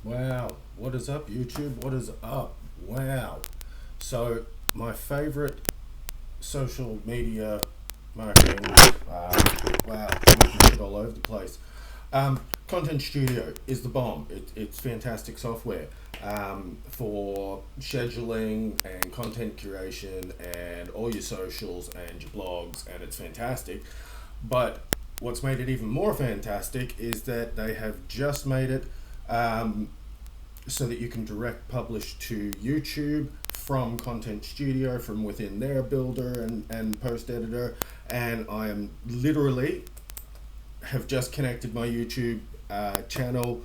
Wow, what is up, YouTube? What is up? Wow. So, my favorite social media marketing, wow, we can shit all over the place. Content Studio is the bomb. It's fantastic software for scheduling and content curation and all your socials and your blogs, and it's fantastic. But what's made it even more fantastic is that they have just made it so that you can direct publish to YouTube from Content Studio from within their builder and post editor. And I am literally have just connected my YouTube channel.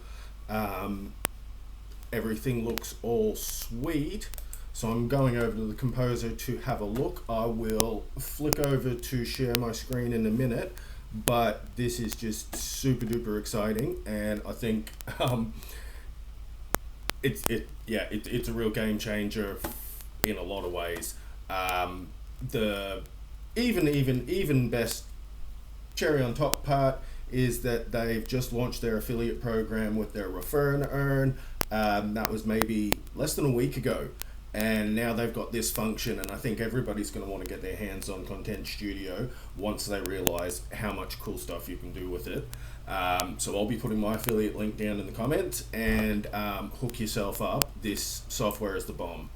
Everything looks all sweet. So I'm going over to the composer to have a look. I will flick over to share my screen in a minute, but this is just super duper exciting, and I think it's a real game changer in a lot of ways. The even best cherry on top part is that they've just launched their affiliate program with their Refer and Earn. That was maybe less than a week ago, and now they've got this function, and I think everybody's going to want to get their hands on Content Studio once they realize how much cool stuff you can do with it. So I'll be putting my affiliate link down in the comments, and hook yourself up. This software is the bomb.